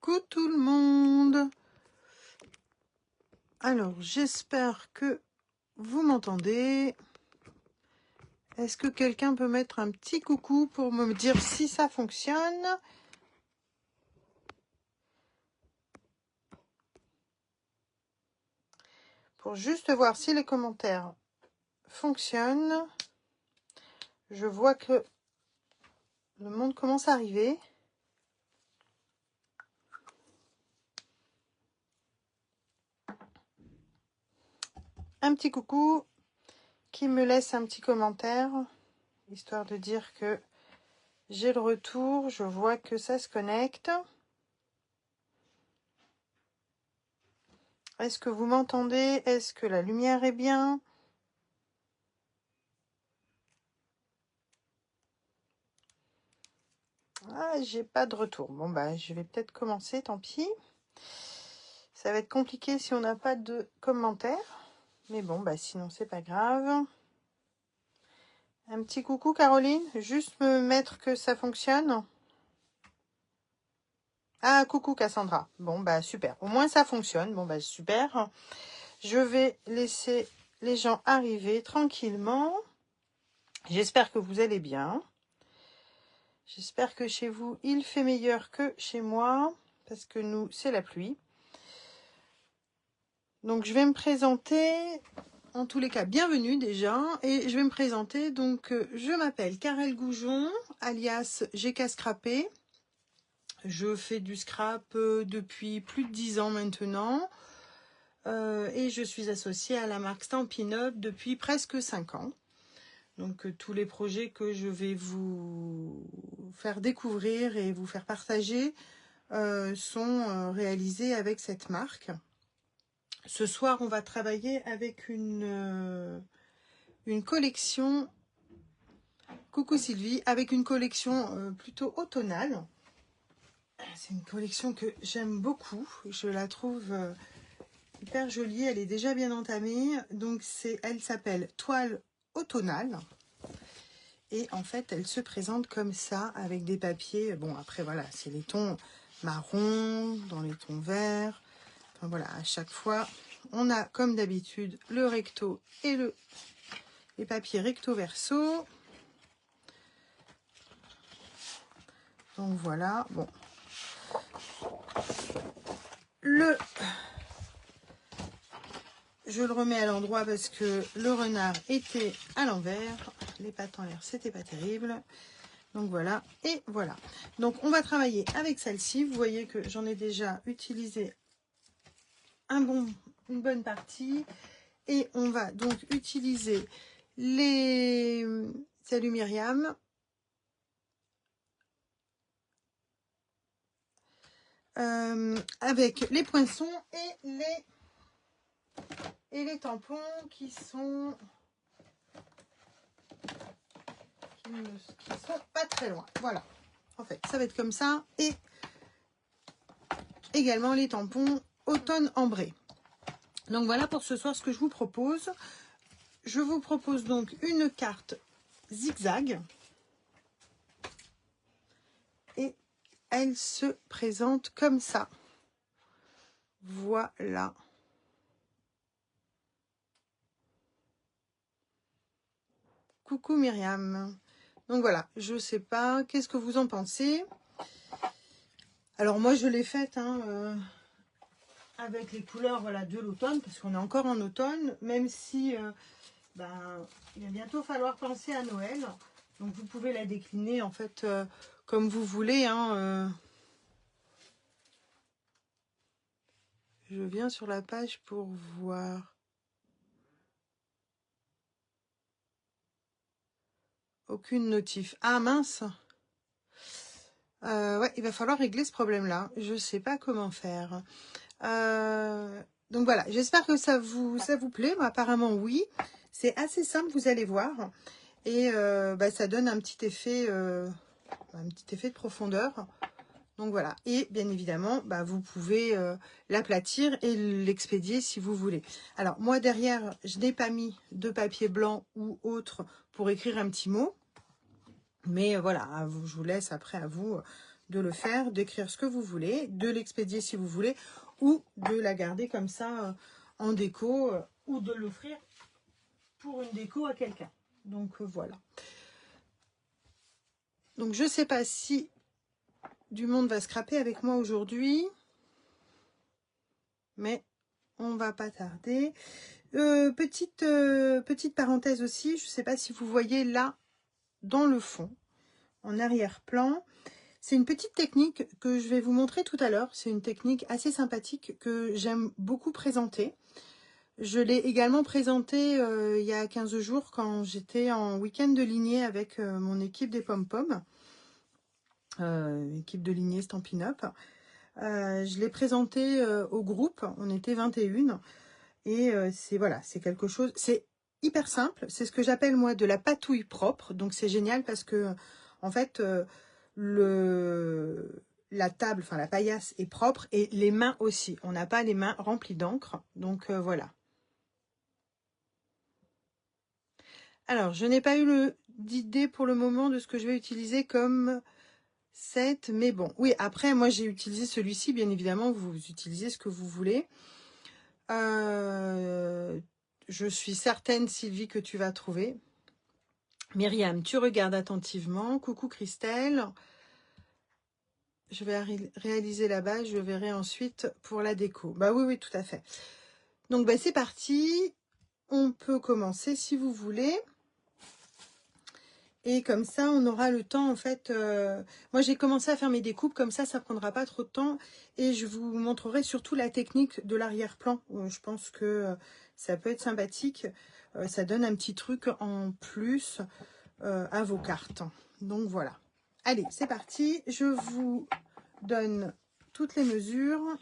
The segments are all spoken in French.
Coucou tout le monde. Alors, j'espère que vous m'entendez. Est-ce que quelqu'un peut mettre un petit coucou pour me dire si ça fonctionne? Pour juste voir si les commentaires fonctionnent. Je vois que le monde commence à arriver. Un petit coucou qui me laisse un petit commentaire, histoire de dire que j'ai le retour. Je vois que ça se connecte. Est-ce que vous m'entendez? Est-ce que la lumière est bien? Ah, j'ai pas de retour. Bon, bah, je vais peut-être commencer, tant pis. Ça va être compliqué si on n'a pas de commentaires. Mais bon, bah, sinon, c'est pas grave. Un petit coucou, Caroline. Juste me mettre que ça fonctionne. Ah, coucou, Cassandra. Bon, bah, super. Au moins, ça fonctionne. Bon, bah, super. Je vais laisser les gens arriver tranquillement. J'espère que vous allez bien. J'espère que chez vous, il fait meilleur que chez moi. Parce que nous, c'est la pluie. Donc, je vais me présenter. En tous les cas, bienvenue déjà. Et je vais me présenter. Donc, je m'appelle Karel Goujon, alias GK Scrappé. Je fais du scrap depuis plus de 10 ans maintenant. Et je suis associée à la marque Stampin' Up depuis presque 5 ans. Donc, tous les projets que je vais vous faire découvrir et vous faire partager sont réalisés avec cette marque. Ce soir, on va travailler avec une collection, coucou Sylvie, avec une collection plutôt automnale. C'est une collection que j'aime beaucoup, je la trouve hyper jolie, elle est déjà bien entamée. Donc elle s'appelle Toile automnale. Et en fait, elle se présente comme ça, avec des papiers. Bon, après, voilà, c'est les tons marron, dans les tons verts. Enfin, voilà, à chaque fois, on a, comme d'habitude, le recto et les papiers recto verso. Donc, voilà, bon. Je le remets à l'endroit parce que le renard était à l'envers. Les pattes en l'air, c'était pas terrible. Donc voilà, et voilà. Donc on va travailler avec celle-ci. Vous voyez que j'en ai déjà utilisé une bonne partie. Et on va donc utiliser les Salut Myriam. Avec les poinçons et les tampons qui sont pas très loin. Voilà. En fait, ça va être comme ça. Et également les tampons automne ambré. Donc voilà pour ce soir ce que je vous propose. Je vous propose donc une carte zigzag. Et elle se présente comme ça. Voilà. Coucou Myriam. Donc voilà, je sais pas, qu'est-ce que vous en pensez? Alors moi je l'ai faite avec les couleurs voilà, de l'automne, parce qu'on est encore en automne, même si il va bientôt falloir penser à Noël. Donc vous pouvez la décliner en fait comme vous voulez. Je viens sur la page pour voir. Aucune notif. Ah mince. Ouais, il va falloir régler ce problème-là. Je ne sais pas comment faire. Donc voilà, j'espère que ça vous plaît. Moi, apparemment, oui. C'est assez simple, vous allez voir. Et ça donne un petit effet de profondeur. Donc voilà. Et bien évidemment, vous pouvez l'aplatir et l'expédier si vous voulez. Alors moi, derrière, je n'ai pas mis de papier blanc ou autre pour écrire un petit mot. Mais voilà, je vous laisse après à vous de le faire, d'écrire ce que vous voulez, de l'expédier si vous voulez, ou de la garder comme ça en déco, ou de l'offrir pour une déco à quelqu'un. Donc voilà. Donc je ne sais pas si du monde va scraper avec moi aujourd'hui, mais on va pas tarder. Petite parenthèse aussi, je ne sais pas si vous voyez là, dans le fond, en arrière-plan, c'est une petite technique que je vais vous montrer tout à l'heure. C'est une technique assez sympathique que j'aime beaucoup présenter. Je l'ai également présentée il y a 15 jours quand j'étais en week-end de lignée avec mon équipe des pom-pom, équipe de lignée Stampin' Up. Je l'ai présentée au groupe, on était 21. Et c'est voilà, c'est quelque chose, c'est hyper simple, c'est ce que j'appelle moi de la patouille propre. Donc c'est génial parce que en fait la table, enfin la paillasse est propre et les mains aussi. On n'a pas les mains remplies d'encre. Donc voilà. Alors je n'ai pas eu d'idée pour le moment de ce que je vais utiliser comme set, mais bon, oui, après moi j'ai utilisé celui-ci, bien évidemment, vous utilisez ce que vous voulez. Je suis certaine, Sylvie, que tu vas trouver. Myriam, tu regardes attentivement. Coucou Christelle. Je vais réaliser la base, je verrai ensuite pour la déco. Bah oui, oui, tout à fait. Donc bah, c'est parti. On peut commencer si vous voulez. Et comme ça, on aura le temps, en fait. Moi, j'ai commencé à faire mes découpes, comme ça ne prendra pas trop de temps. Et je vous montrerai surtout la technique de l'arrière-plan. Je pense que ça peut être sympathique. Ça donne un petit truc en plus à vos cartes. Donc voilà. Allez, c'est parti. Je vous donne toutes les mesures.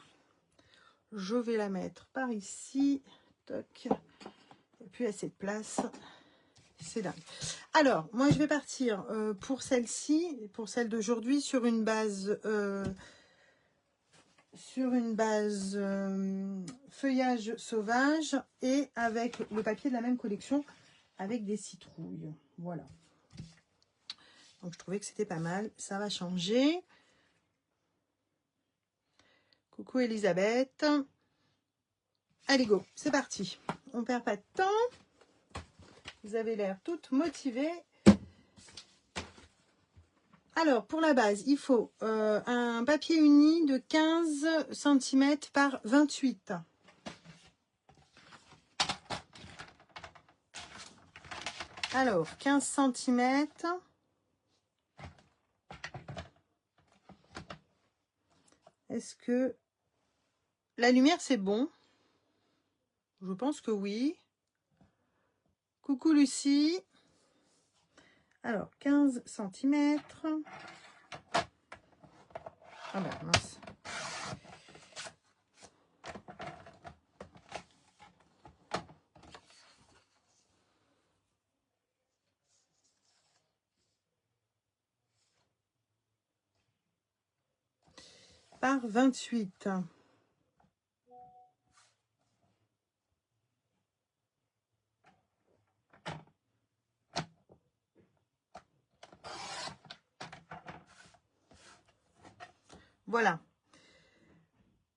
Je vais la mettre par ici. Toc. Et puis assez de place. C'est dingue. Alors, moi, je vais partir pour celle-ci, pour celle d'aujourd'hui, sur une base, feuillage sauvage et avec le papier de la même collection, avec des citrouilles. Voilà. Donc, je trouvais que c'était pas mal. Ça va changer. Coucou Elisabeth. Allez, go. C'est parti. On perd pas de temps. Vous avez l'air toutes motivées. Alors, pour la base, il faut un papier uni de 15 cm par 28. Alors, 15 cm. Est-ce que la lumière, c'est bon? Je pense que oui. Coucou Lucie. Alors, 15 cm. Ah ben, mince. Par 28. Voilà.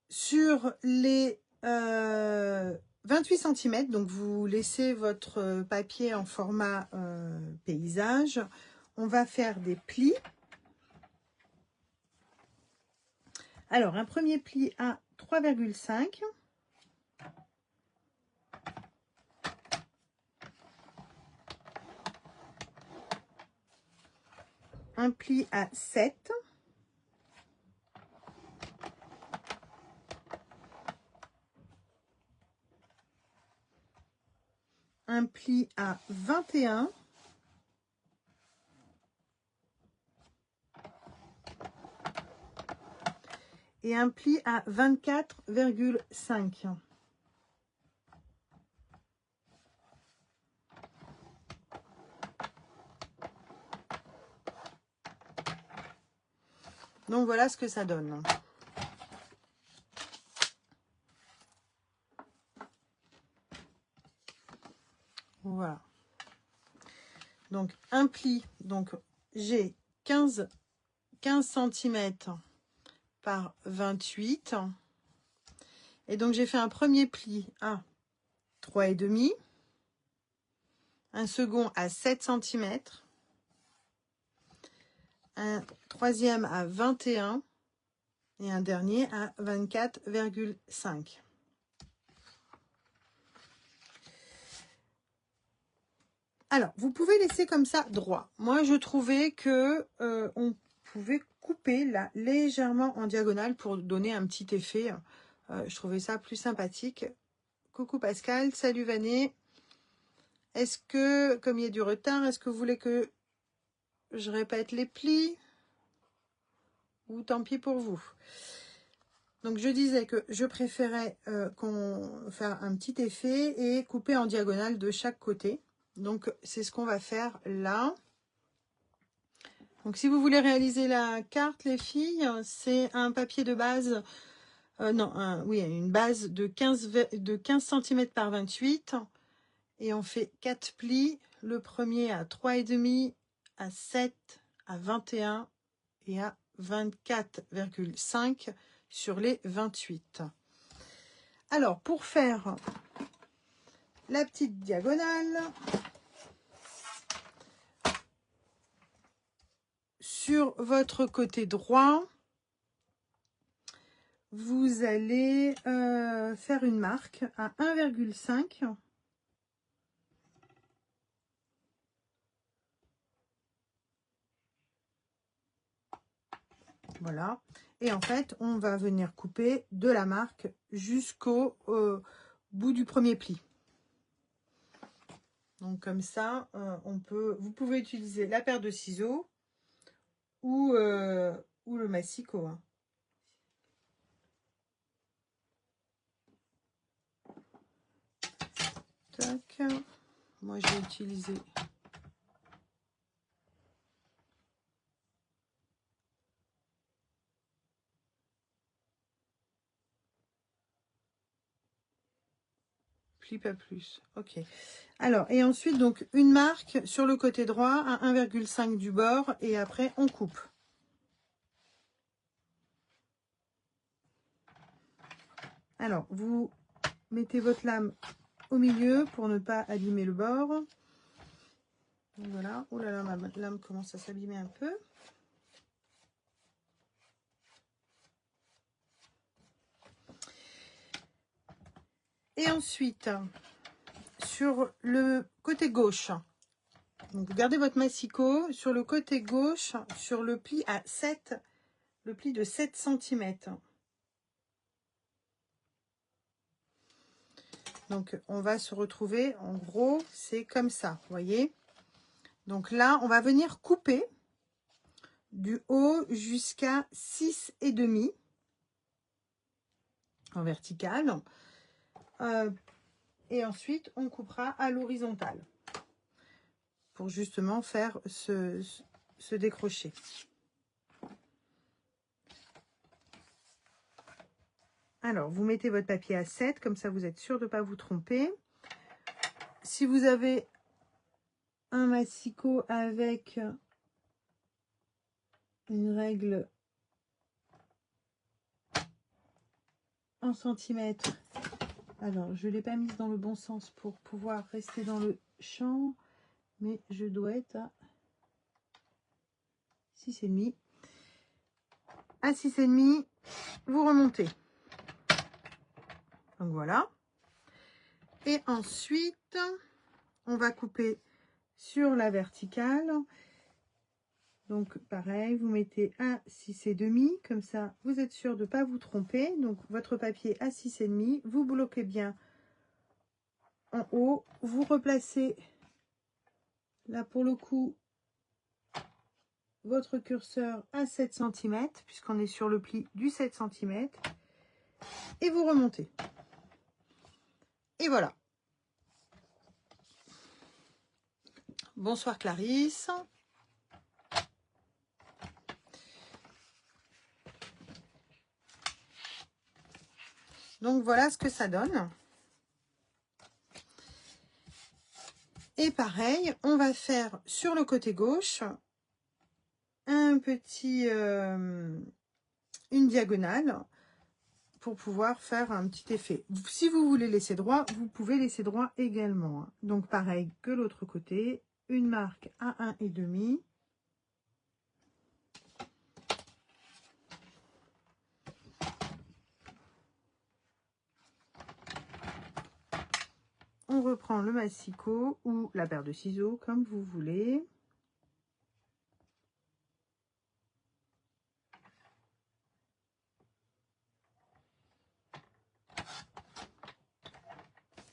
Sur les 28 cm, donc vous laissez votre papier en format paysage. On va faire des plis. Alors, un premier pli à 3,5. Un pli à 7. Un pli à 21. Et un pli à 24,5. Donc voilà ce que ça donne. Voilà. Donc un pli, donc j'ai 15 15 cm par 28. Et donc, j'ai fait un premier pli à 3,5, un second à 7 cm, un troisième à 21 et un dernier à 24,5. Alors, vous pouvez laisser comme ça droit. Moi, je trouvais que on pouvait couper là légèrement en diagonale pour donner un petit effet. Je trouvais ça plus sympathique. Coucou Pascal, salut Vané. Est-ce que, comme il y a du retard, est-ce que vous voulez que je répète les plis? Ou tant pis pour vous. Donc, je disais que je préférais qu'on fasse un petit effet et couper en diagonale de chaque côté. Donc, c'est ce qu'on va faire là. Donc, si vous voulez réaliser la carte, les filles, c'est un papier de base, oui, une base de 15 cm par 28. Et on fait 4 plis. Le premier à 3,5, à 7, à 21 et à 24,5 sur les 28. Alors, pour faire la petite diagonale, sur votre côté droit, vous allez faire une marque à 1,5. Voilà. Et en fait, on va venir couper de la marque jusqu'au bout du premier pli. Donc comme ça, vous pouvez utiliser la paire de ciseaux ou le massicot. Hein. Tac. Moi, je vais utiliser pli pas plus. Ok. Alors, et ensuite, donc, une marque sur le côté droit à 1,5 du bord et après, on coupe. Alors, vous mettez votre lame au milieu pour ne pas abîmer le bord. Donc, voilà. Oh là là, ma lame commence à s'abîmer un peu. Et ensuite, sur le côté gauche, donc gardez votre massicot, sur le côté gauche, sur le pli à 7, le pli de 7 cm. Donc, on va se retrouver, en gros, c'est comme ça, vous voyez. Donc là, on va venir couper du haut jusqu'à 6,5 en vertical. Et ensuite, on coupera à l'horizontale pour justement faire ce décroché. Alors, vous mettez votre papier à 7, comme ça vous êtes sûr de ne pas vous tromper. Si vous avez un massicot avec une règle en centimètres, alors je ne l'ai pas mise dans le bon sens pour pouvoir rester dans le champ, mais je dois être à 6,5. À 6,5, vous remontez. Donc voilà. Et ensuite, on va couper sur la verticale. Donc pareil, vous mettez à 6,5, comme ça vous êtes sûr de ne pas vous tromper. Donc votre papier à 6,5, vous bloquez bien en haut, vous replacez là pour le coup votre curseur à 7 cm, puisqu'on est sur le pli du 7 cm, et vous remontez. Et voilà. Bonsoir Clarisse. Donc voilà ce que ça donne. Et pareil, on va faire sur le côté gauche un une diagonale pour pouvoir faire un petit effet. Si vous voulez laisser droit, vous pouvez laisser droit également, hein. Donc pareil que l'autre côté, une marque à 1,5. On reprend le massicot ou la paire de ciseaux, comme vous voulez.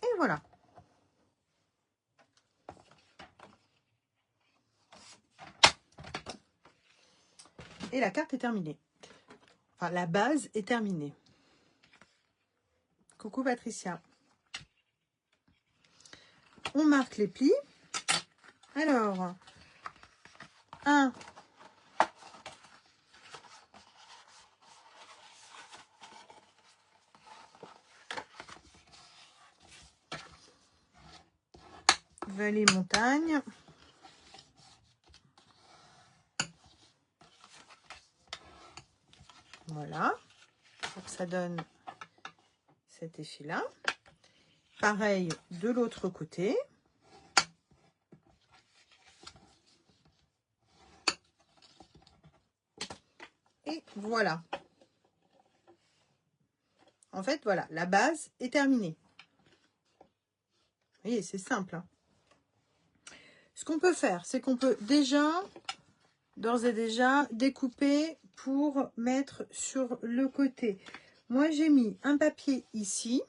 Et voilà. Et la carte est terminée. Enfin, la base est terminée. Coucou Patricia. On marque les plis. Alors, 1, vallée, montagne. Voilà. Donc ça donne cet effet-là. Pareil de l'autre côté. Et voilà. En fait, voilà, la base est terminée. Vous voyez, c'est simple, hein. Ce qu'on peut faire, c'est qu'on peut déjà, d'ores et déjà, découper pour mettre sur le côté. Moi, j'ai mis un papier ici,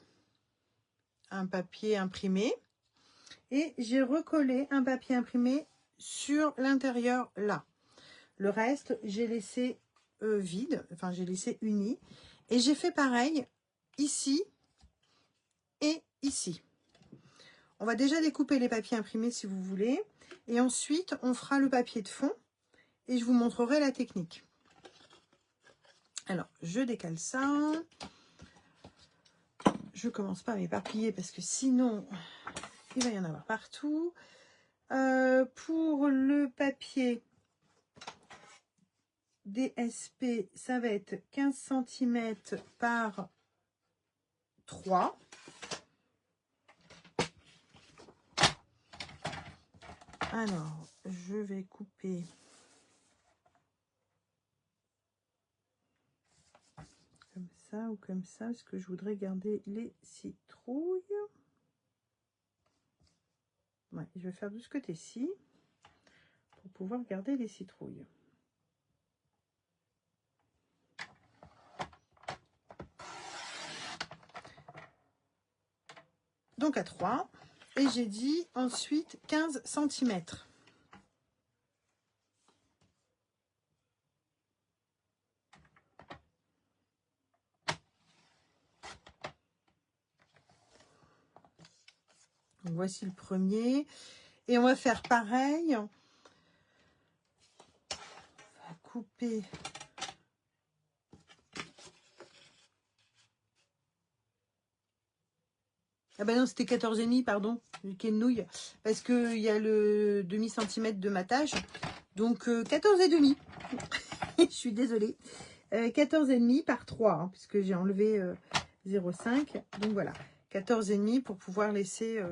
un papier imprimé, et j'ai recollé un papier imprimé sur l'intérieur là. Le reste, j'ai laissé vide, enfin, j'ai laissé uni. Et j'ai fait pareil ici et ici. On va déjà découper les papiers imprimés si vous voulez. Et ensuite, on fera le papier de fond et je vous montrerai la technique. Alors, je décale ça. Je commence pas à m'éparpiller parce que sinon, il va y en avoir partout. Pour le papier DSP, ça va être 15 cm par 3. Alors, je vais couper comme ça ou comme ça, parce que je voudrais garder les citrouilles. Ouais, je vais faire de ce côté-ci pour pouvoir garder les citrouilles. Donc à 3. Et j'ai dit ensuite 15 cm. Donc voici le premier. Et on va faire pareil. On va couper. Ah ben non, c'était 14,5, pardon. Quelle nouille. Parce qu'il y a le demi-centimètre de matage. Donc 14,5. Je suis désolée. 14,5 par 3, hein, puisque j'ai enlevé 0,5. Donc voilà, 14,5 pour pouvoir laisser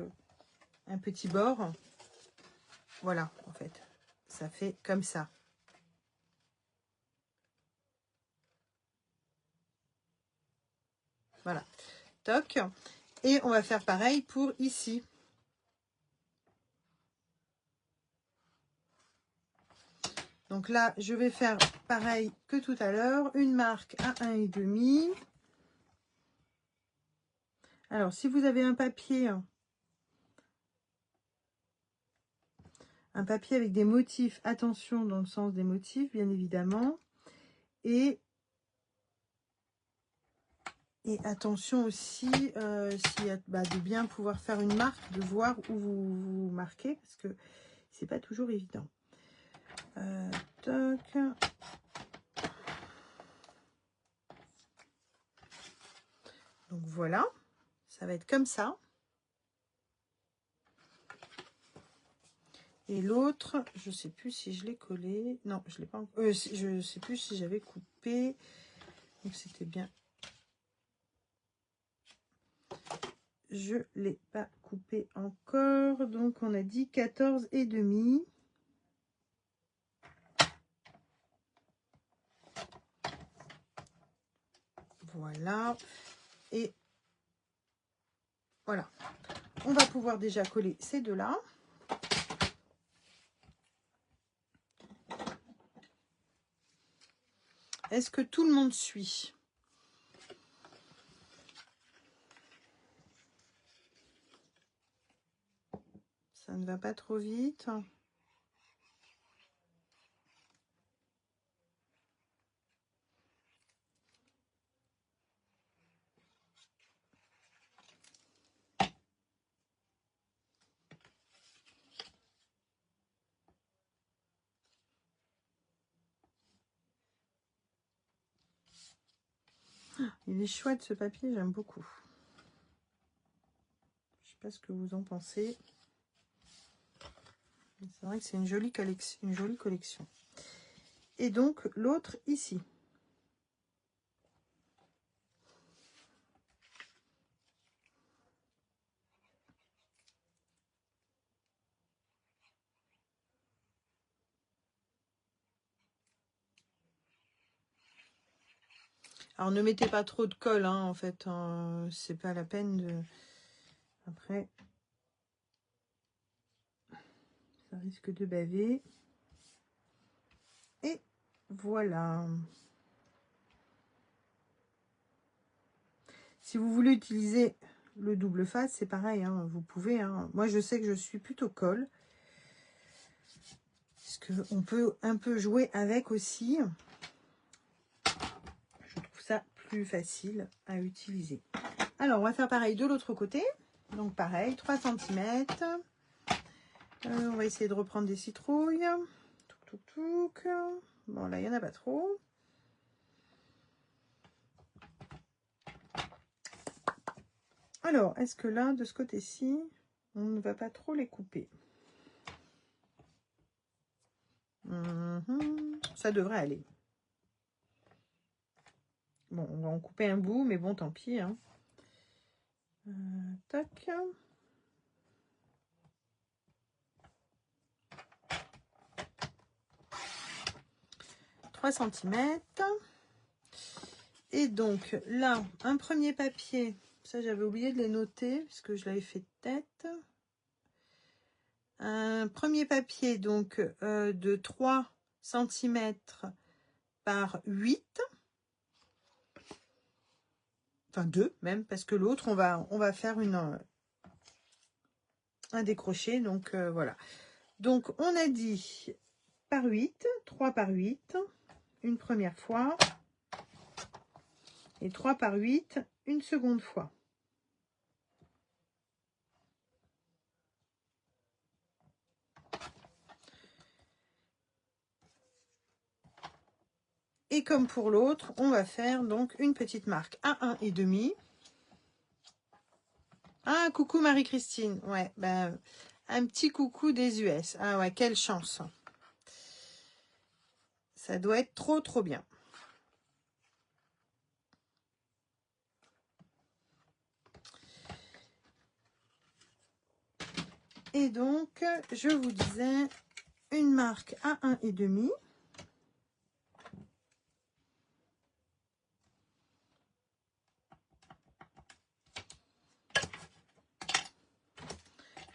un petit bord. Voilà, en fait, ça fait comme ça. Voilà, toc. Et on va faire pareil pour ici. Donc là, je vais faire pareil que tout à l'heure, une marque à 1,5. Alors, si vous avez un papier avec des motifs, attention dans le sens des motifs, bien évidemment. Et attention aussi, de bien pouvoir faire une marque, de voir où vous marquez, parce que c'est pas toujours évident. Toc. Donc voilà, ça va être comme ça. Et l'autre, je sais plus si je l'ai collé. Non, je l'ai pas encore. Je sais plus si j'avais coupé. Donc c'était bien. Je l'ai pas coupé encore. Donc on a dit 14,5. Voilà. Et voilà. On va pouvoir déjà coller ces deux-là. Est-ce que tout le monde suit? Ça ne va pas trop vite. Il est chouette ce papier, j'aime beaucoup. Je sais pas ce que vous en pensez. C'est vrai que c'est une jolie collection. Et donc l'autre ici. Alors ne mettez pas trop de colle, hein, en fait, hein, c'est pas la peine de. Après, ça risque de baver. Et voilà. Si vous voulez utiliser le double face, c'est pareil, hein, vous pouvez. Hein. Moi, je sais que je suis plutôt colle. Parce qu'on peut un peu jouer avec aussi. Je trouve ça plus facile à utiliser. Alors, on va faire pareil de l'autre côté. Donc, pareil, 3 cm. On va essayer de reprendre des citrouilles. Touc. Bon, là, il n'y en a pas trop. Alors, est-ce que là, de ce côté-ci, on ne va pas trop les couper? Ça devrait aller. Bon, on va en couper un bout, mais bon, tant pis. Hein. Tac. 3 cm. Et donc, là, un premier papier. Ça, j'avais oublié de les noter, puisque je l'avais fait de tête. Un premier papier, donc, de 3 cm par 8. Enfin, 2 même, parce que l'autre, on va faire un décroché. Donc, voilà. Donc, on a dit par 8, 3 par 8, une première fois. Et 3 par 8, une seconde fois. Et comme pour l'autre, on va faire donc une petite marque à 1,5. Ah, coucou Marie-Christine. Ouais, ben, un petit coucou des US. Ah ouais, quelle chance. Ça doit être trop, trop bien. Et donc, je vous disais, une marque à 1,5.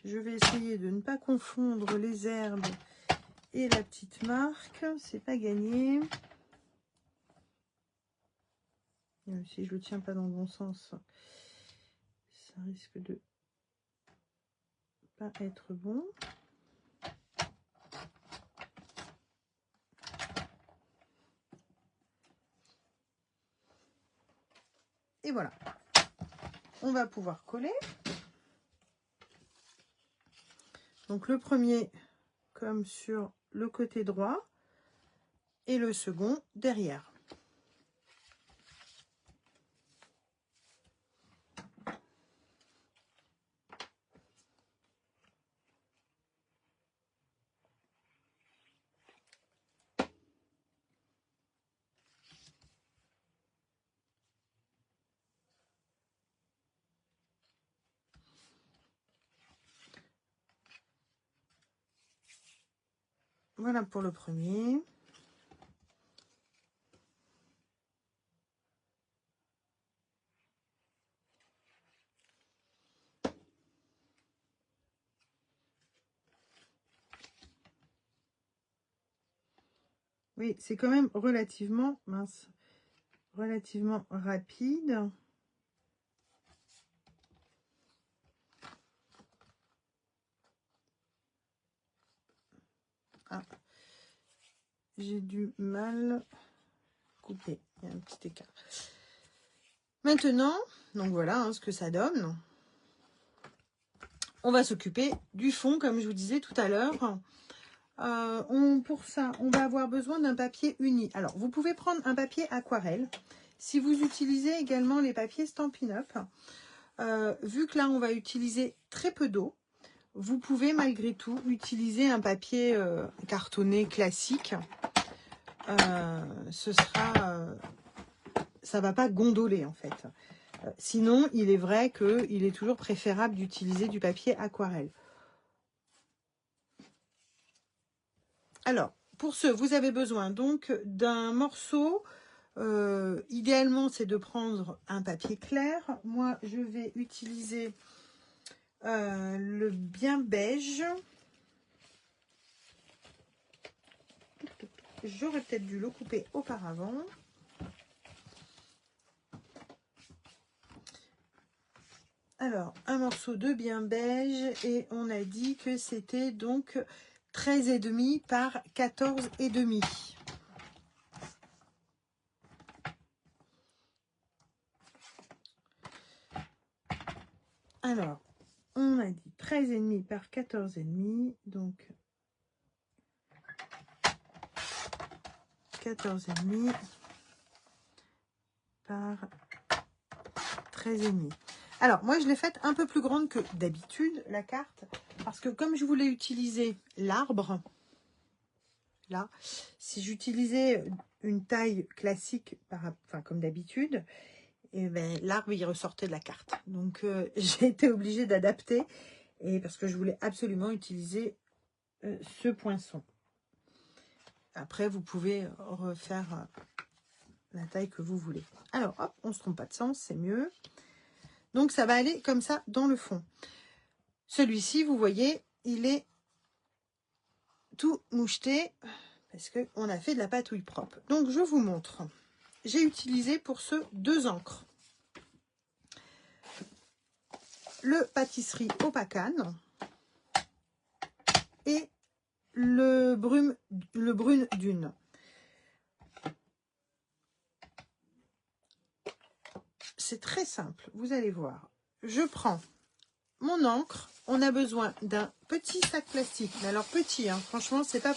Je vais essayer de ne pas confondre les herbes et la petite marque. C'est pas gagné. Même si je le tiens pas dans le bon sens, ça risque de pas être bon. Et voilà. On va pouvoir coller. Donc le premier comme sur le côté droit et le second derrière. Voilà pour le premier. Oui, c'est quand même relativement mince, relativement rapide. Ah, j'ai du mal couper. Il y a un petit écart. Maintenant, donc voilà hein, ce que ça donne. On va s'occuper du fond, comme je vous disais tout à l'heure. Pour ça, on va avoir besoin d'un papier uni. Alors, vous pouvez prendre un papier aquarelle. Si vous utilisez également les papiers Stampin' Up, vu que là, on va utiliser très peu d'eau, vous pouvez malgré tout utiliser un papier cartonné classique. Ça va pas gondoler en fait. Sinon, il est vrai qu'il est toujours préférable d'utiliser du papier aquarelle. Alors, pour ce, vous avez besoin donc d'un morceau. Idéalement, c'est de prendre un papier clair. Moi, je vais utiliser le bien beige. J'aurais peut-être dû le couper auparavant. Alors, un morceau de bien beige et on a dit que c'était donc 13,5 par 14,5. Alors, on a dit 13,5 par 14,5, donc 14,5 par 13,5. Alors, moi, je l'ai faite un peu plus grande que d'habitude, la carte, parce que comme je voulais utiliser l'arbre, là, si j'utilisais une taille classique, enfin, comme d'habitude, et ben, l'arbre, il ressortait de la carte. Donc, j'ai été obligée d'adapter, et parce que je voulais absolument utiliser ce poinçon. Après, vous pouvez refaire la taille que vous voulez. Alors, hop, on ne se trompe pas de sens, c'est mieux. Donc, ça va aller comme ça dans le fond. Celui-ci, vous voyez, il est tout moucheté parce qu'on a fait de la patouille propre. Donc, je vous montre. J'ai utilisé pour ce 2 encres. Le pâtisserie Opacane et le brune dune. C'est très simple, vous allez voir. Je prends mon encre. On a besoin d'un petit sac plastique. Mais alors petit, hein, franchement, c'est pas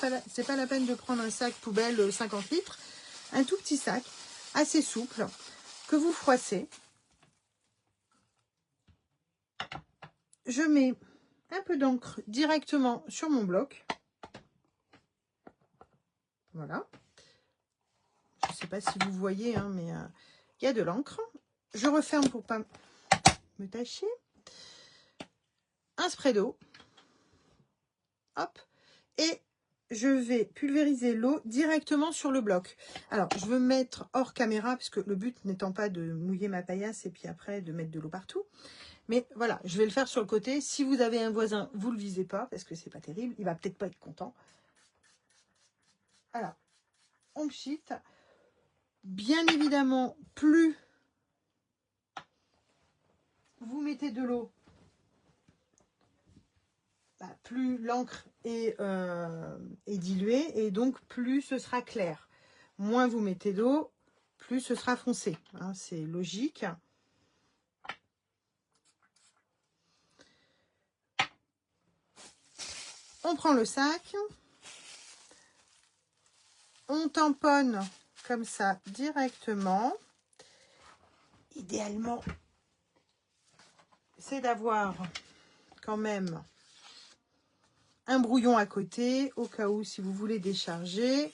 la peine de prendre un sac poubelle 50 litres. Un tout petit sac, assez souple, que vous froissez. Je mets un peu d'encre directement sur mon bloc. Voilà. Je ne sais pas si vous voyez, hein, mais il y a de l'encre. Je referme pour pas me tacher. Un spray d'eau. Hop. Et je vais pulvériser l'eau directement sur le bloc. Alors, je veux me mettre hors caméra, puisque le but n'étant pas de mouiller ma paillasse et puis après de mettre de l'eau partout. Mais voilà, je vais le faire sur le côté. Si vous avez un voisin, vous ne le visez pas, parce que c'est pas terrible. Il va peut-être pas être content. Alors, on pchit. Bien évidemment, plus vous mettez de l'eau, plus l'encre est diluée et donc plus ce sera clair. Moins vous mettez d'eau, plus ce sera foncé. Hein, c'est logique. On prend le sac. On tamponne comme ça directement. Idéalement, c'est d'avoir quand même un brouillon à côté, au cas où si vous voulez décharger.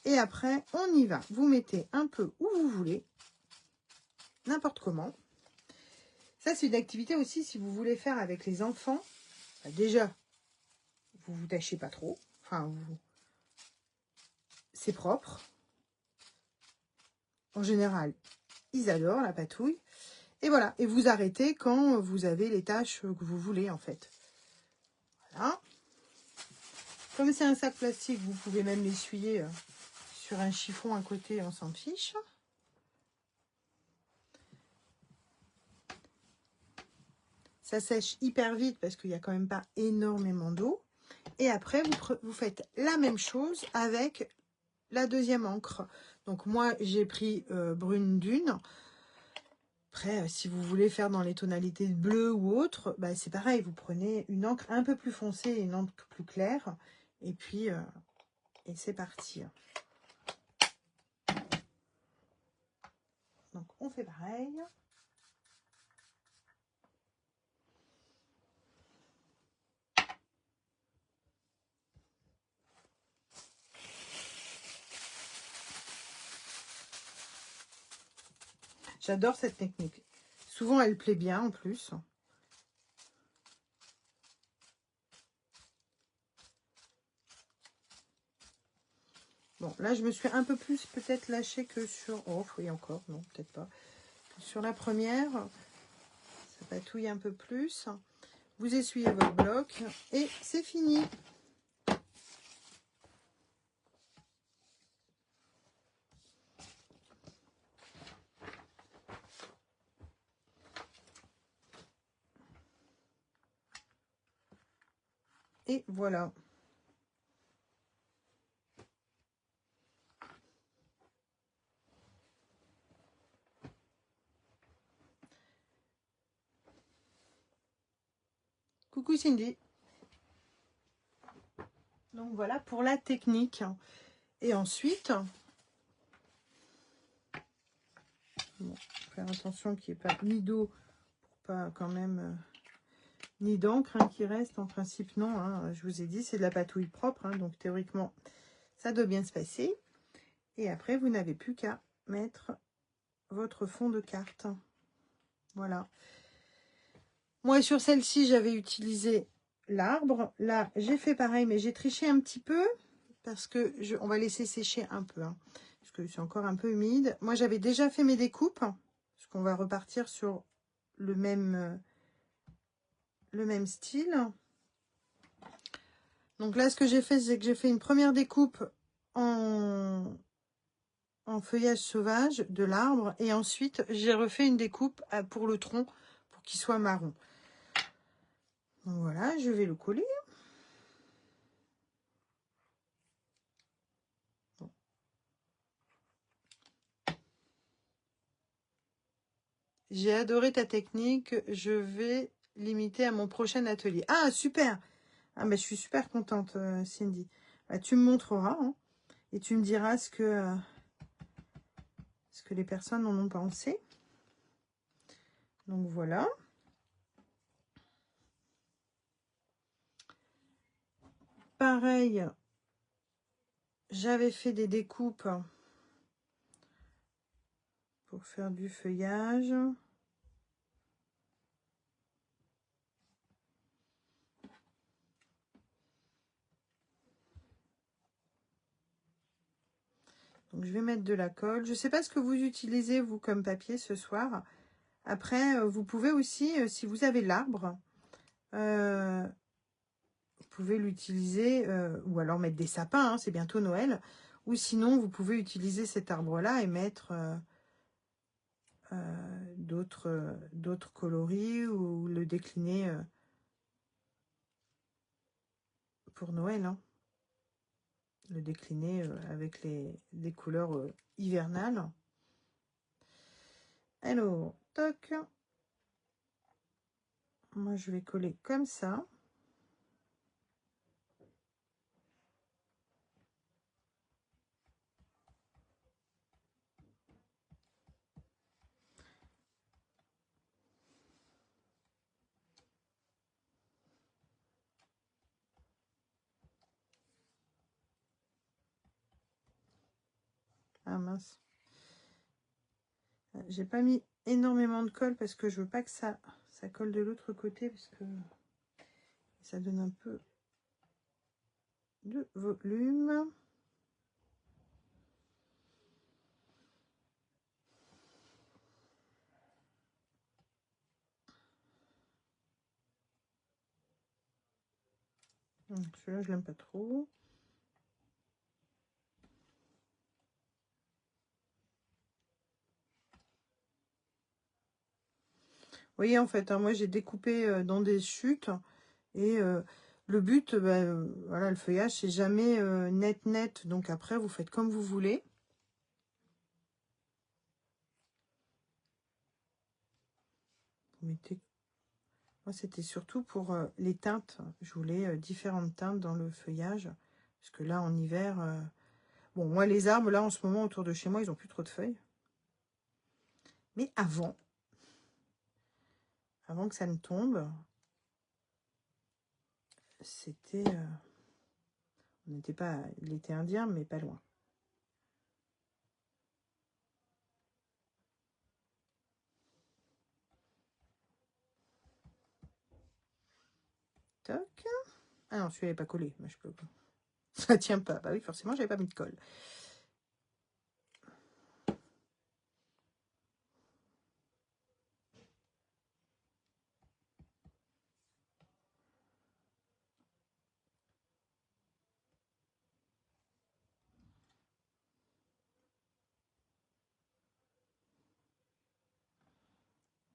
Et après, on y va. Vous mettez un peu où vous voulez, n'importe comment. Ça, c'est une activité aussi, si vous voulez faire avec les enfants. Déjà, vous vous tâchez pas trop. Enfin, c'est propre. En général, ils adorent la patouille. Et voilà, et vous arrêtez quand vous avez les tâches que vous voulez en fait. Voilà. Comme c'est un sac plastique, vous pouvez même l'essuyer sur un chiffon à côté, on s'en fiche. Ça sèche hyper vite parce qu'il n'y a quand même pas énormément d'eau. Et après, vous faites la même chose avec la deuxième encre. Donc moi, j'ai pris brune dune. Après, si vous voulez faire dans les tonalités de bleu ou autre, bah, c'est pareil. Vous prenez une encre un peu plus foncée et une encre plus claire. Et puis, et c'est parti. Donc, on fait pareil. J'adore cette technique. Souvent, elle plaît bien en plus. Bon, là, je me suis un peu plus peut-être lâchée que sur... Oh, oui, encore. Non, peut-être pas. Sur la première, ça patouille un peu plus. Vous essuyez votre bloc et c'est fini. Et voilà. Coucou Cindy. Donc voilà pour la technique. Et ensuite, bon, faire attention qu'il n'y ait pas ni d'eau, pour pas quand même, ni d'encre hein, qui reste. En principe, non. Hein, je vous ai dit, c'est de la patouille propre. Hein, donc théoriquement, ça doit bien se passer. Et après, vous n'avez plus qu'à mettre votre fond de carte. Voilà. Moi, sur celle-ci, j'avais utilisé l'arbre. Là, j'ai fait pareil, mais j'ai triché un petit peu parce que on va laisser sécher un peu, hein, parce que c'est encore un peu humide. Moi, j'avais déjà fait mes découpes, parce qu'on va repartir sur le même style. Donc là, ce que j'ai fait, c'est que j'ai fait une première découpe en feuillage sauvage de l'arbre, et ensuite, j'ai refait une découpe pour le tronc, pour qu'il soit marron. Donc voilà, je vais le coller. J'ai adoré ta technique. Je vais l'imiter à mon prochain atelier. Ah, super! Ah, ben, je suis super contente, Cindy. Bah, tu me montreras hein, et tu me diras ce que les personnes en ont pensé. Donc, voilà. Pareil, j'avais fait des découpes pour faire du feuillage. Donc, je vais mettre de la colle. Je ne sais pas ce que vous utilisez, vous, comme papier ce soir. Après, vous pouvez aussi, si vous avez l'arbre, vous pouvez l'utiliser, ou alors mettre des sapins, hein, c'est bientôt Noël. Ou sinon, vous pouvez utiliser cet arbre-là et mettre d'autres coloris ou le décliner pour Noël. Hein. Le décliner avec des couleurs hivernales. Alors, toc. Moi, je vais coller comme ça. Ah mince. J'ai pas mis énormément de colle parce que je veux pas que ça colle de l'autre côté parce que ça donne un peu de volume. Celui-là, je l'aime pas trop. Vous voyez, en fait, hein, moi, j'ai découpé dans des chutes. Et le but, voilà, le feuillage, c'est jamais net, net. Donc après, vous faites comme vous voulez. Vous mettez... Moi, c'était surtout pour les teintes. Je voulais différentes teintes dans le feuillage. Parce que là, en hiver... Bon, moi, les arbres, là, en ce moment, autour de chez moi, ils ont plus trop de feuilles. Mais avant que ça ne tombe, c'était... on n'était pas à l'été indien, mais pas loin. Toc. Ah non, celui-là n'est pas collé. Moi, je peux... Ça tient pas. Bah oui, forcément, j'avais pas mis de colle.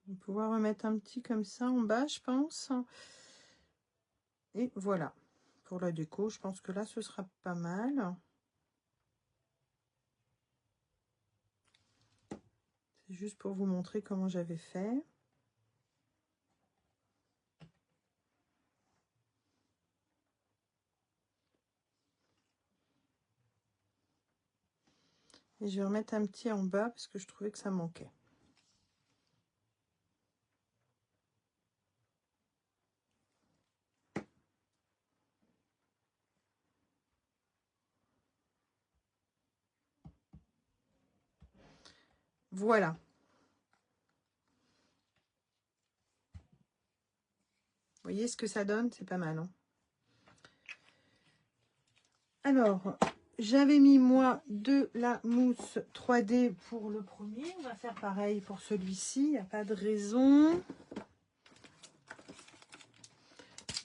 On va pouvoir remettre un petit comme ça en bas, je pense. Et voilà. Pour la déco, je pense que là, ce sera pas mal. C'est juste pour vous montrer comment j'avais fait. Et je vais remettre un petit en bas parce que je trouvais que ça manquait. Voilà. Vous voyez ce que ça donne? C'est pas mal, hein? Alors, j'avais mis, moi, de la mousse 3D pour le premier. On va faire pareil pour celui-ci. Il n'y a pas de raison.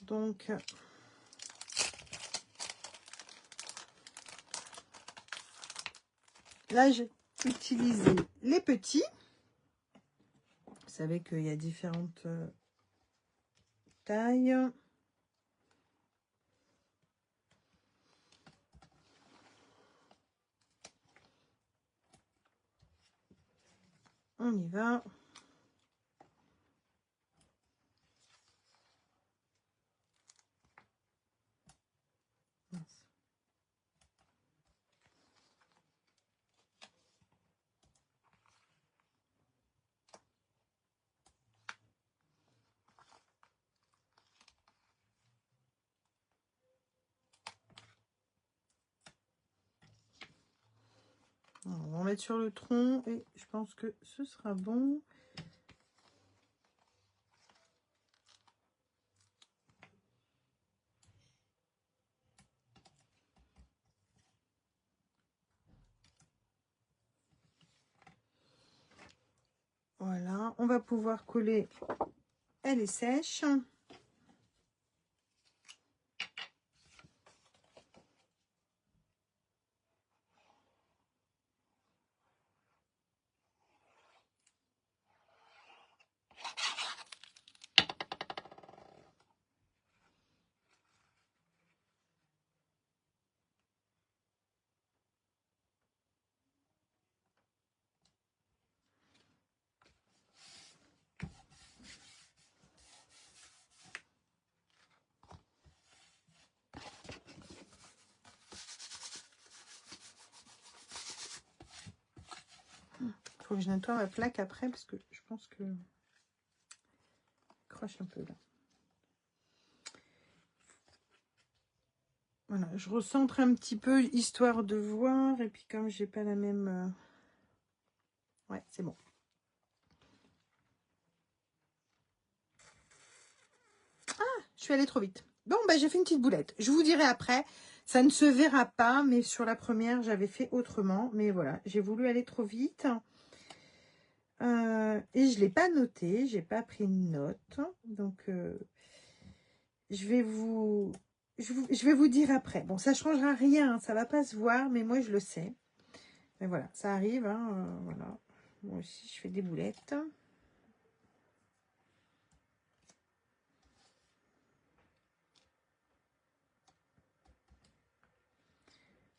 Donc, là, j'ai utilisé les petits. Vous savez qu'il y a différentes tailles. On y va. On va en mettre sur le tronc et je pense que ce sera bon. Voilà, on va pouvoir coller. Elle est sèche. Il faut que je nettoie ma plaque après parce que je pense que croche un peu là. Voilà, je recentre un petit peu histoire de voir et puis comme j'ai pas la même... Ouais, c'est bon. Ah, je suis allée trop vite. Bon, bah j'ai fait une petite boulette. Je vous dirai après. Ça ne se verra pas, mais sur la première, j'avais fait autrement. Mais voilà, j'ai voulu aller trop vite. Et je ne l'ai pas noté, j'ai pas pris de note. Donc, je vais vous je vais vous dire après. Bon, ça ne changera rien, hein, ça ne va pas se voir, mais moi, je le sais. Mais voilà, ça arrive. Hein, voilà. Moi aussi, je fais des boulettes.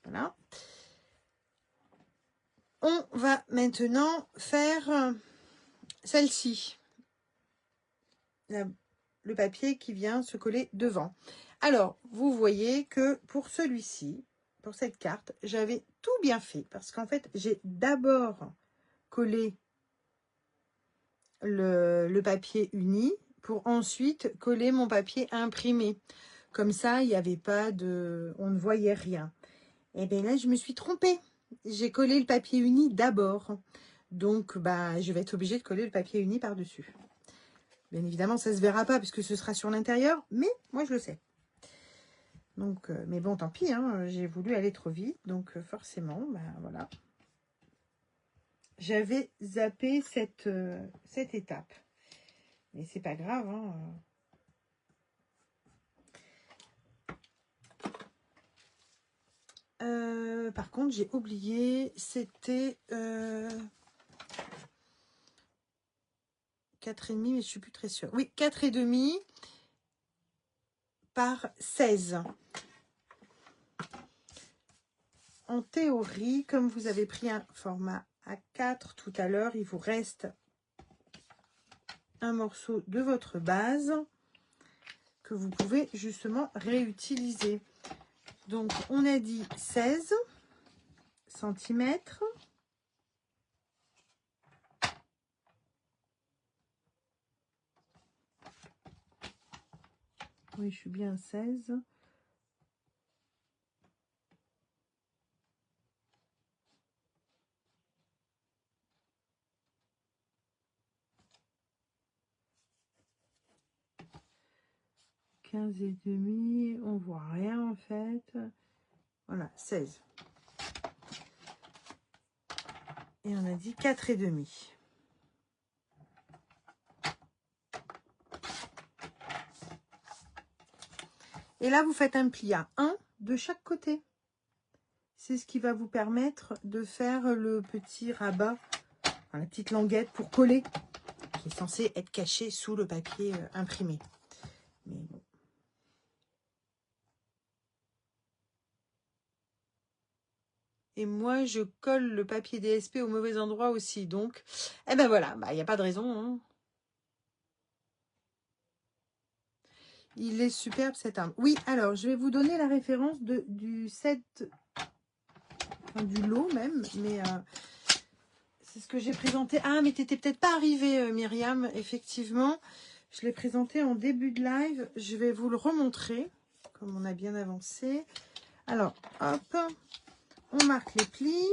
Voilà. On va maintenant faire celle-ci. Le papier qui vient se coller devant. Alors, vous voyez que pour celui-ci, pour cette carte, j'avais tout bien fait. Parce qu'en fait, j'ai d'abord collé le papier uni pour ensuite coller mon papier imprimé. Comme ça, il n'y avait pas de... on ne voyait rien. Et bien là, je me suis trompée. J'ai collé le papier uni d'abord. Donc, bah, je vais être obligée de coller le papier uni par-dessus. Bien évidemment, ça ne se verra pas puisque ce sera sur l'intérieur, mais moi, je le sais. Donc, mais bon, tant pis, hein, j'ai voulu aller trop vite, donc forcément, bah, voilà. J'avais zappé cette étape. Mais c'est pas grave, hein. Par contre, j'ai oublié, c'était 4,5, mais je ne suis plus très sûre. Oui, 4,5 par 16. En théorie, comme vous avez pris un format A4 tout à l'heure, il vous reste un morceau de votre base que vous pouvez justement réutiliser. Donc, on a dit 16 centimètres. Oui, je suis bien 16. « 15,5, on voit rien en fait. Voilà, 16. Et on a dit 4,5. Et là, vous faites un pli à 1 de chaque côté. C'est ce qui va vous permettre de faire le petit rabat, enfin, la petite languette pour coller, qui est censée être cachée sous le papier imprimé. Mais bon. Et moi, je colle le papier DSP au mauvais endroit aussi. Donc, eh ben voilà, il n'y a pas de raison. Hein. Il est superbe cet arbre. Oui, alors, je vais vous donner la référence du set, enfin, du lot même, mais c'est ce que j'ai présenté. Ah, mais tu n'étais peut-être pas arrivée, Myriam, effectivement. Je l'ai présenté en début de live. Je vais vous le remontrer, comme on a bien avancé. Alors, hop, on marque les plis.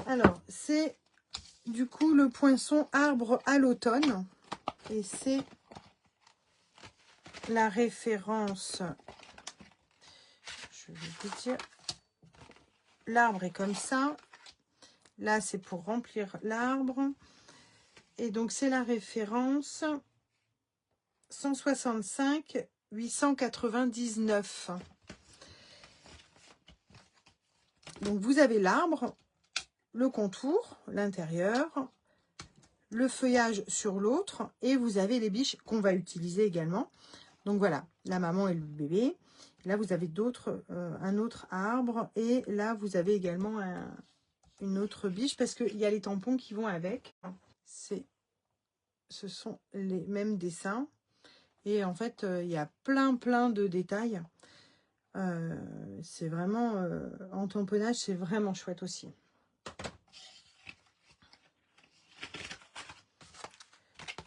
Alors, c'est du coup le poinçon arbre à l'automne. Et c'est la référence. Je vais vous dire. L'arbre est comme ça. Là, c'est pour remplir l'arbre. Et donc, c'est la référence 165 899. Donc, vous avez l'arbre, le contour, l'intérieur, le feuillage sur l'autre, et vous avez les biches qu'on va utiliser également. Donc, voilà, la maman et le bébé. Là, vous avez un autre arbre, et là, vous avez également une autre biche, parce qu'il y a les tampons qui vont avec. Ce sont les mêmes dessins. Et en fait, il y a plein de détails. C'est vraiment, en tamponnage, c'est vraiment chouette aussi.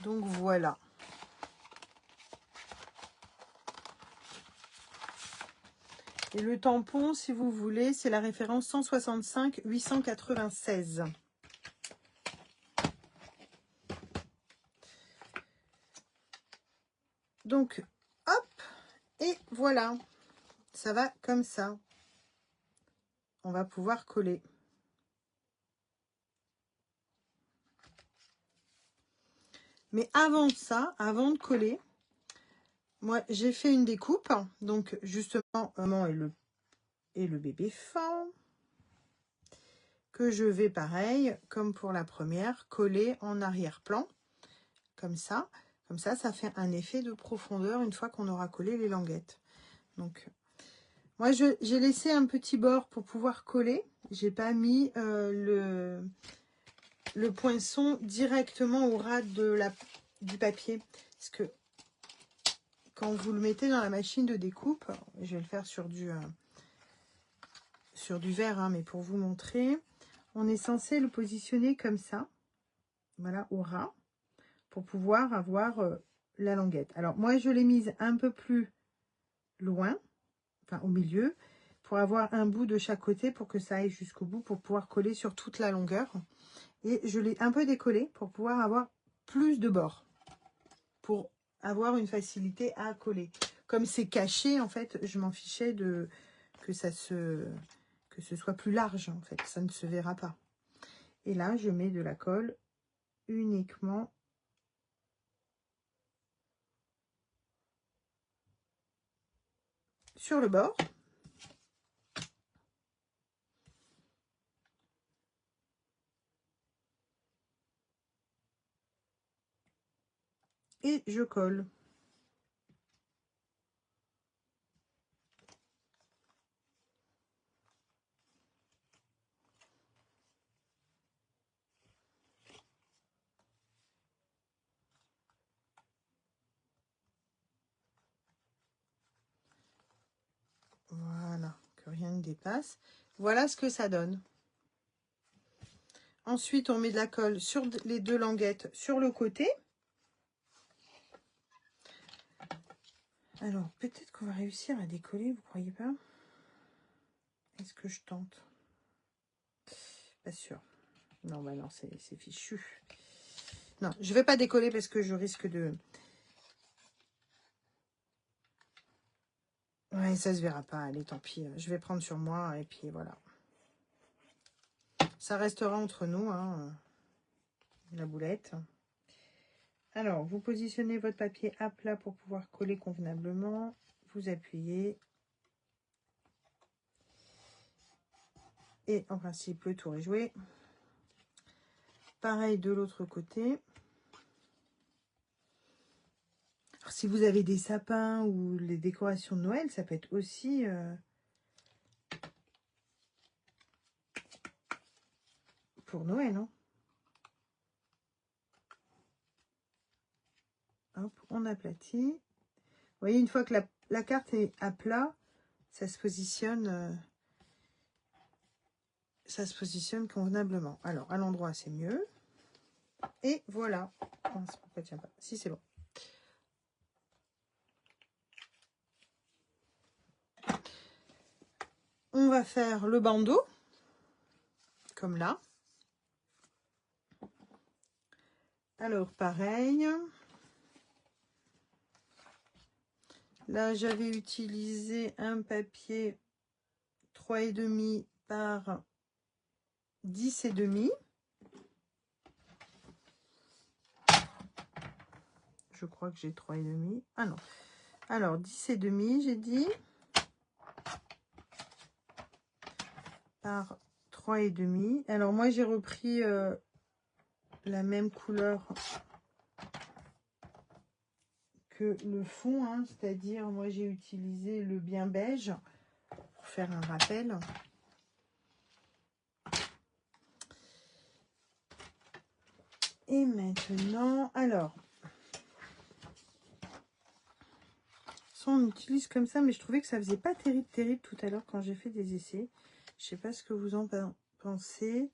Donc voilà. Et le tampon, si vous voulez, c'est la référence 165 896. Donc, hop, et voilà. Ça va comme ça. On va pouvoir coller. Mais avant ça, avant de coller, moi, j'ai fait une découpe. Donc, justement, maman et le bébé fan, que je vais, pareil, comme pour la première, coller en arrière-plan. Comme ça. Comme ça fait un effet de profondeur une fois qu'on aura collé les languettes. Donc, moi, j'ai laissé un petit bord pour pouvoir coller. J'ai pas mis le poinçon directement au ras du papier. Parce que quand vous le mettez dans la machine de découpe, je vais le faire sur du verre, hein, mais pour vous montrer, on est censé le positionner comme ça, voilà, au ras, pour pouvoir avoir la languette. Alors, moi, je l'ai mise un peu plus loin, enfin au milieu, pour avoir un bout de chaque côté pour que ça aille jusqu'au bout, pour pouvoir coller sur toute la longueur. Et je l'ai un peu décollé pour pouvoir avoir plus de bords, pour avoir une facilité à coller. Comme c'est caché, en fait, je m'en fichais que ce soit plus large, en fait, ça ne se verra pas. Et là, je mets de la colle uniquement sur le bord. Et je colle. Voilà, que rien ne dépasse. Voilà ce que ça donne. Ensuite, on met de la colle sur les deux languettes sur le côté. Alors, peut-être qu'on va réussir à décoller, vous croyez pas? Est-ce que je tente? Pas sûr. Non, bah non, c'est fichu. Non, je vais pas décoller parce que je risque de... Ouais, ça se verra pas. Allez, tant pis. Je vais prendre sur moi et puis voilà. Ça restera entre nous, hein, la boulette. Alors, vous positionnez votre papier à plat pour pouvoir coller convenablement. Vous appuyez. Et en principe, le tour est joué. Pareil de l'autre côté. Alors, si vous avez des sapins ou les décorations de Noël, ça peut être aussi... pour Noël, hein. Hop, on aplatit. Vous voyez, une fois que la carte est à plat, ça se positionne convenablement. Alors, à l'endroit, c'est mieux. Et voilà. Oh, pourquoi tient pas? Si, c'est bon. On va faire le bandeau, comme là. Alors, pareil. Là, j'avais utilisé un papier 3,5 par 10,5. Je crois que j'ai 3,5. Ah non. Alors, 10,5, j'ai dit. Par 3,5. Alors, moi, j'ai repris la même couleur que le fond, hein, c'est-à-dire, moi, j'ai utilisé le bien beige pour faire un rappel. Et maintenant, alors, ça, on utilise comme ça, mais je trouvais que ça faisait pas terrible tout à l'heure quand j'ai fait des essais. Je sais pas ce que vous en pensez.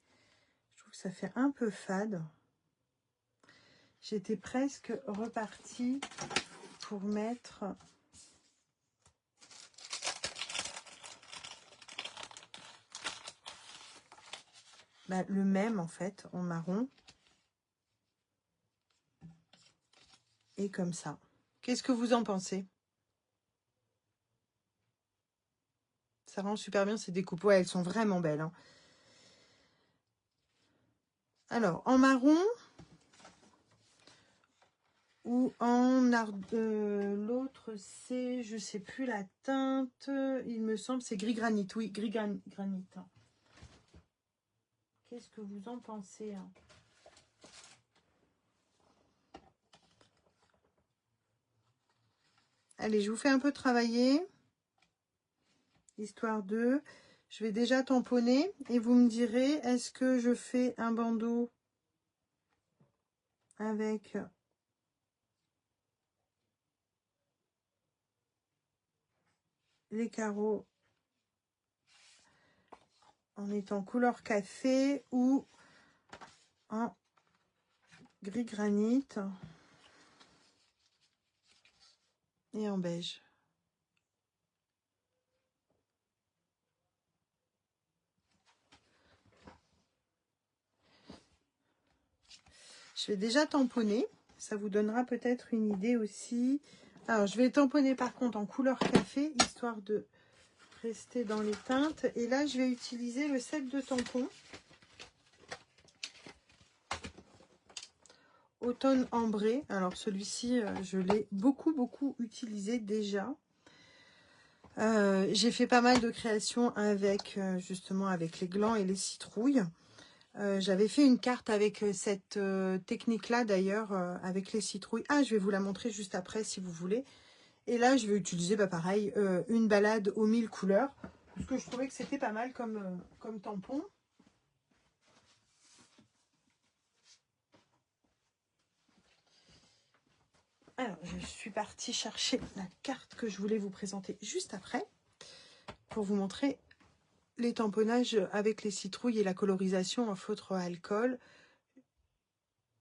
Je trouve que ça fait un peu fade. J'étais presque repartie pour mettre le même, en fait, en marron. Et comme ça. Qu'est-ce que vous en pensez? Ça rend super bien ces découpes. Ouais, elles sont vraiment belles, hein. Alors, en marron, ou en art. L'autre, c'est, je sais plus la teinte, il me semble, c'est gris granit. Oui, gris granit. Qu'est-ce que vous en pensez, hein? Allez, je vous fais un peu travailler, histoire de... Je vais déjà tamponner et vous me direz, est-ce que je fais un bandeau avec les carreaux en étant couleur café ou en gris granit et en beige. Je vais déjà tamponner, ça vous donnera peut-être une idée aussi. Alors, je vais tamponner par contre en couleur café, histoire de rester dans les teintes. Et là, je vais utiliser le set de tampons Automne ambré. Alors, celui-ci, je l'ai beaucoup utilisé déjà. J'ai fait pas mal de créations avec, justement, avec les glands et les citrouilles. J'avais fait une carte avec cette technique-là d'ailleurs, avec les citrouilles. Ah, je vais vous la montrer juste après si vous voulez. Et là, je vais utiliser, bah, pareil, une balade aux 1000 couleurs. Parce que je trouvais que c'était pas mal comme tampon. Alors, je suis partie chercher la carte que je voulais vous présenter juste après. Pour vous montrer les tamponnages avec les citrouilles et la colorisation en feutre à alcool.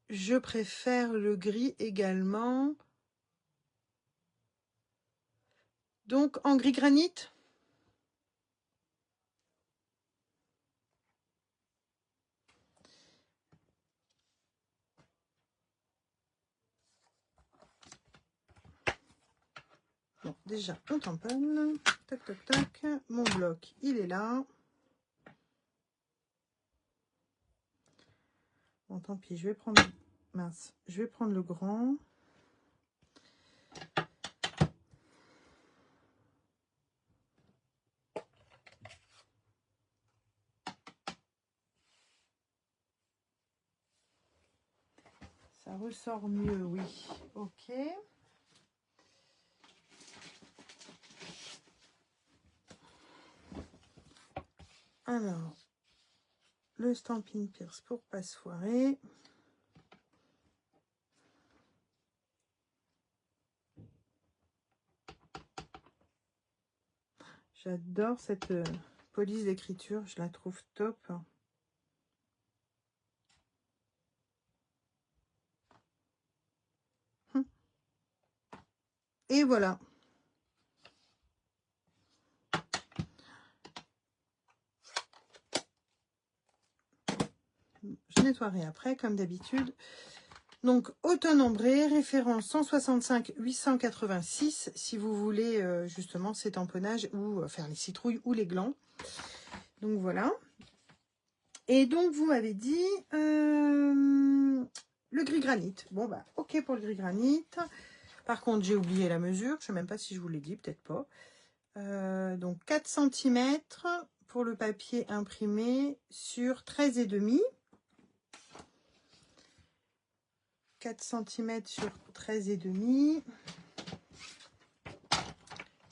Je préfère le gris également. Donc, en gris granit. Bon, déjà, on tamponne. Tac, tac, tac. Mon bloc, il est là. Bon, tant pis, je vais prendre... Mince, je vais prendre le grand. Ça ressort mieux, oui. Ok. Alors, le Stampin' Pierce pour pas se foirer. J'adore cette police d'écriture, je la trouve top. Et voilà. Je nettoierai après, comme d'habitude. Donc, automne ambré, référence 165 886, si vous voulez justement ces tamponnages ou faire les citrouilles ou les glands. Donc, voilà. Et donc, vous m'avez dit le gris granit. Bon, bah, ok pour le gris granit. Par contre, j'ai oublié la mesure. Je ne sais même pas si je vous l'ai dit, peut-être pas. Donc, 4 cm pour le papier imprimé sur 13,5. 4 cm sur 13,5.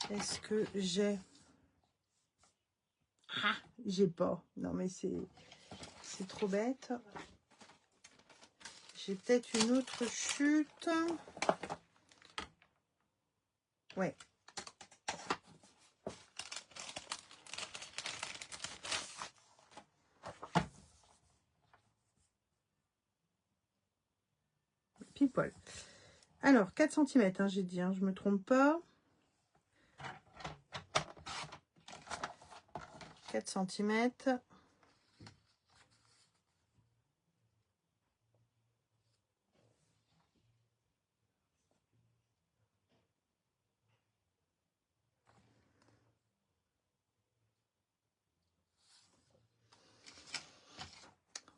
Est-ce que j'ai... Ah, j'ai pas. Non, mais c'est trop bête. J'ai peut-être une autre chute. Ouais. Pile poil. Alors, 4 cm, hein, j'ai dit, hein, je me trompe pas. 4 cm.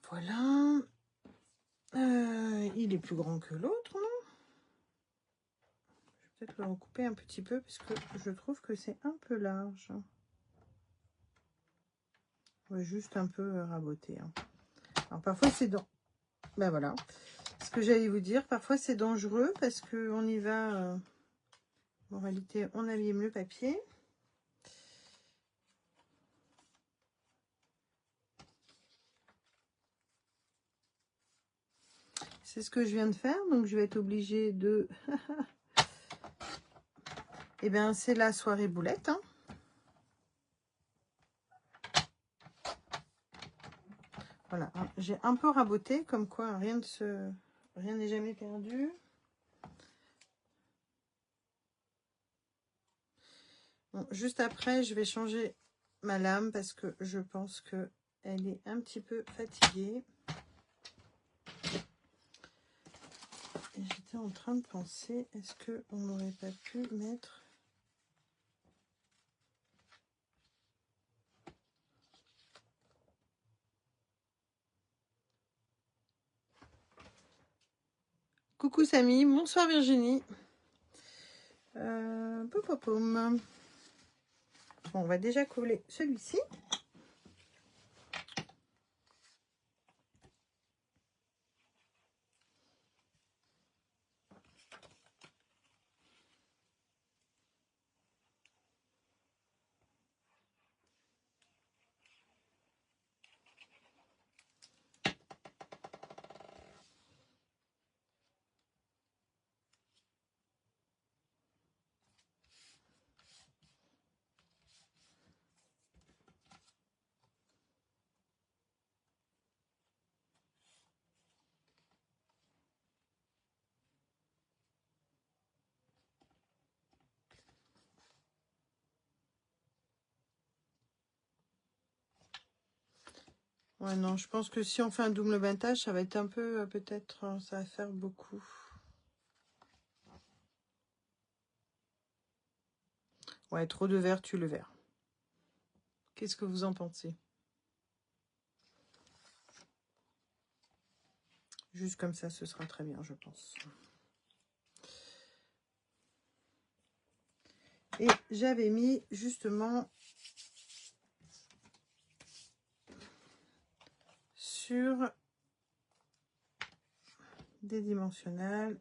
Voilà. Il est plus grand que l'autre, non? peut-être le recouper un petit peu parce que je trouve que c'est un peu large. On va juste un peu raboter. Hein. Alors parfois c'est dans... Ben voilà. Ce que j'allais vous dire, parfois c'est dangereux parce qu'on y va... En réalité, on abîme le papier. C'est ce que je viens de faire, donc je vais être obligée de... Eh bien, c'est la soirée boulette. Hein. Voilà, j'ai un peu raboté, comme quoi rien n'est jamais perdu. Bon, juste après, je vais changer ma lame parce que je pense que elle est un petit peu fatiguée. Et j'étais en train de penser, est-ce qu'on n'aurait pas pu mettre... Coucou Samy, bonsoir Virginie. Popopom. Bon, on va déjà coller celui-ci. Ouais, non, je pense que si on fait un double battage, ça va être un peu, peut-être, ça va faire beaucoup. Ouais, trop de vert, tue le vert. Qu'est-ce que vous en pensez? Juste comme ça, ce sera très bien, je pense. Et j'avais mis, justement, sur des dimensionnels.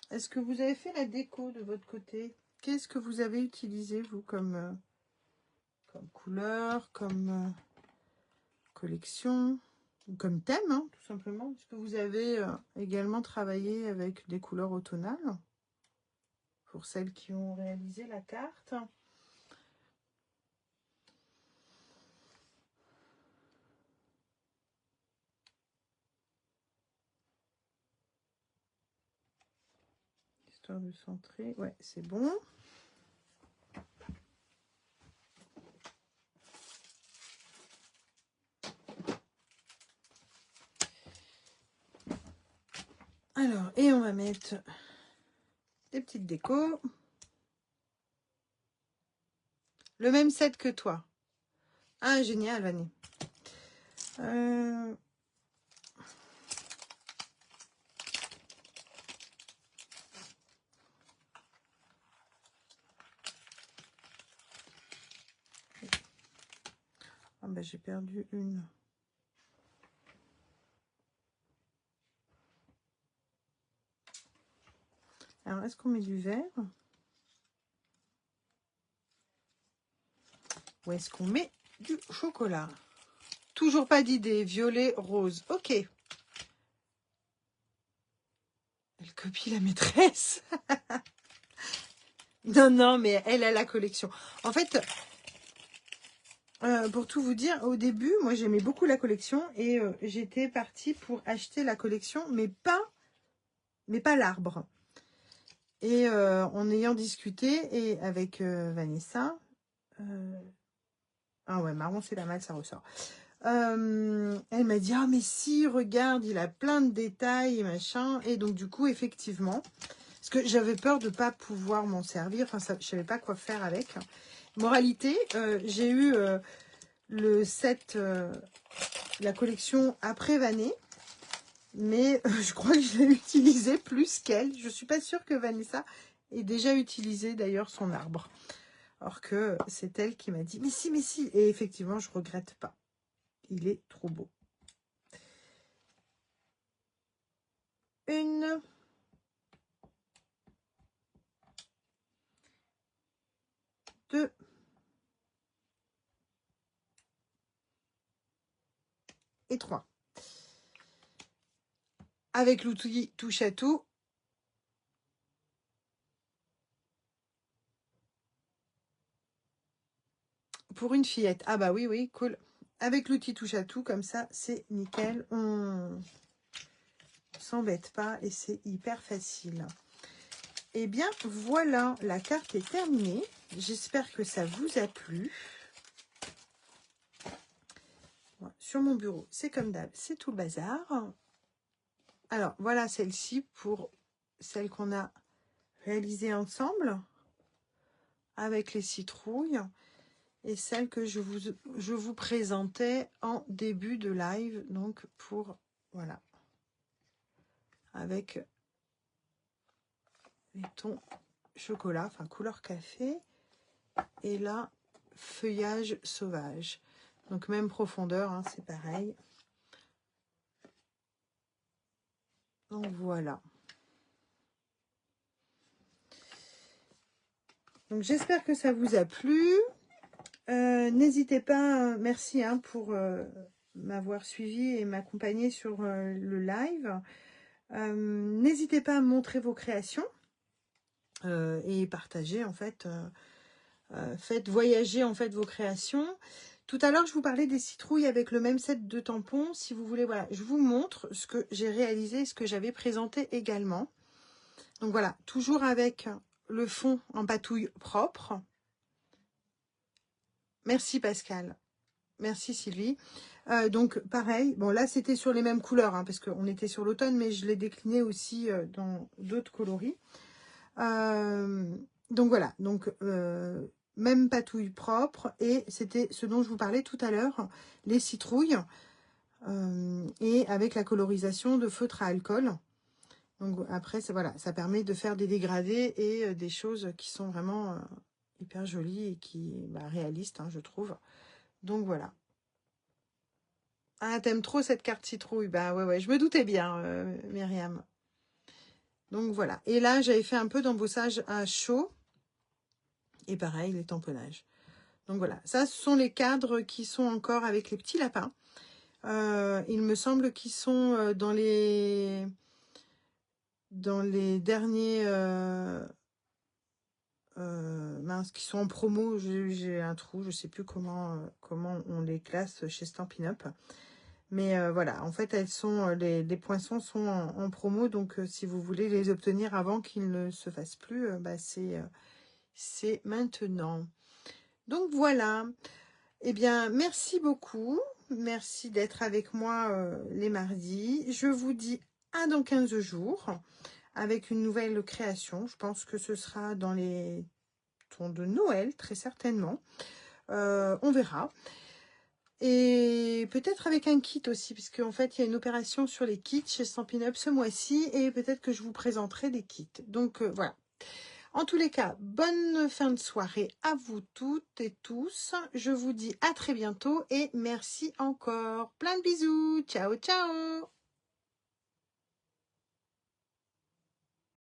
Est-ce que vous avez fait la déco de votre côté? Qu'est-ce que vous avez utilisé, vous, comme couleur, comme collection, ou comme thème, hein, tout simplement? Est-ce que vous avez également travaillé avec des couleurs automnales? Pour celles qui ont réalisé la carte. Histoire de centrer. Ouais, c'est bon. Alors, et on va mettre des petites décos. Le même set que toi. Ah, génial, Vanny. Ah ben, j'ai perdu une. Alors, est-ce qu'on met du vert? Ou est-ce qu'on met du chocolat? Toujours pas d'idée. Violet, rose. Ok. Elle copie la maîtresse. Non, non, mais elle a la collection. En fait, pour tout vous dire, au début, moi, j'aimais beaucoup la collection et j'étais partie pour acheter la collection, mais pas l'arbre. Et en ayant discuté et avec Vanessa, ah ouais, marron, c'est pas mal, ça ressort. Elle m'a dit, ah mais si, regarde, il a plein de détails et machin. Et donc du coup, effectivement, parce que j'avais peur de pas pouvoir m'en servir, enfin, ça, je savais pas quoi faire avec. Moralité, j'ai eu le set, la collection après Vanessa, mais je crois que je l'ai utilisé plus qu'elle. Je suis pas sûre que Vanessa ait déjà utilisé d'ailleurs son arbre. Alors que c'est elle qui m'a dit, mais si, mais si. Et effectivement, je regrette pas. Il est trop beau. Une. Deux. Et 3. Avec l'outil touche à tout. Pour une fillette. Ah bah oui, oui, cool. Avec l'outil touche à tout, comme ça, c'est nickel. On s'embête pas et c'est hyper facile. Eh bien, voilà, la carte est terminée. J'espère que ça vous a plu. Voilà, sur mon bureau, c'est comme d'hab, c'est tout le bazar. Alors, voilà celle-ci pour celle qu'on a réalisée ensemble avec les citrouilles et celle que je vous présentais en début de live. Donc, pour, voilà, avec les tons chocolat, enfin couleur café. Et là, feuillage sauvage. Donc, même profondeur, hein, c'est pareil. Donc, voilà. Donc, j'espère que ça vous a plu. N'hésitez pas, merci hein, pour m'avoir suivi et m'accompagner sur le live. N'hésitez pas à montrer vos créations et partager en fait. Faites voyager en fait vos créations. Tout à l'heure, je vous parlais des citrouilles avec le même set de tampons. Si vous voulez, voilà, je vous montre ce que j'ai réalisé, ce que j'avais présenté également. Donc voilà, toujours avec le fond en patouille propre. Merci Pascal. Merci Sylvie. Donc pareil, bon là c'était sur les mêmes couleurs, hein, parce qu'on était sur l'automne, mais je l'ai décliné aussi dans d'autres coloris. Donc voilà, donc même patouille propre, et c'était ce dont je vous parlais tout à l'heure, les citrouilles, et avec la colorisation de feutre à alcool. Donc après, voilà, ça permet de faire des dégradés et des choses qui sont vraiment hyper jolies et qui réalistes, hein, je trouve. Donc voilà. Ah, t'aimes trop cette carte citrouille? Bah ouais, je me doutais bien, Myriam. Donc voilà. Et là, j'avais fait un peu d'embossage à chaud. Et pareil, les tamponnages. Donc voilà. Ça, ce sont les cadres qui sont encore avec les petits lapins. Il me semble qu'ils sont dans les derniers... mince, qui sont en promo. J'ai un trou. Je sais plus comment on les classe chez Stampin' Up. Mais voilà, en fait, elles sont les poinçons sont en promo, donc si vous voulez les obtenir avant qu'ils ne se fassent plus, c'est maintenant. Donc voilà. Eh bien, merci beaucoup. Merci d'être avec moi les mardis. Je vous dis à dans 15 jours avec une nouvelle création. Je pense que ce sera dans les tons de Noël, très certainement. On verra. Et peut-être avec un kit aussi, puisque en fait, il y a une opération sur les kits chez Stampin' Up ce mois-ci, et peut-être que je vous présenterai des kits. Donc, voilà. En tous les cas, bonne fin de soirée à vous toutes et tous. Je vous dis à très bientôt, et merci encore. Plein de bisous. Ciao, ciao.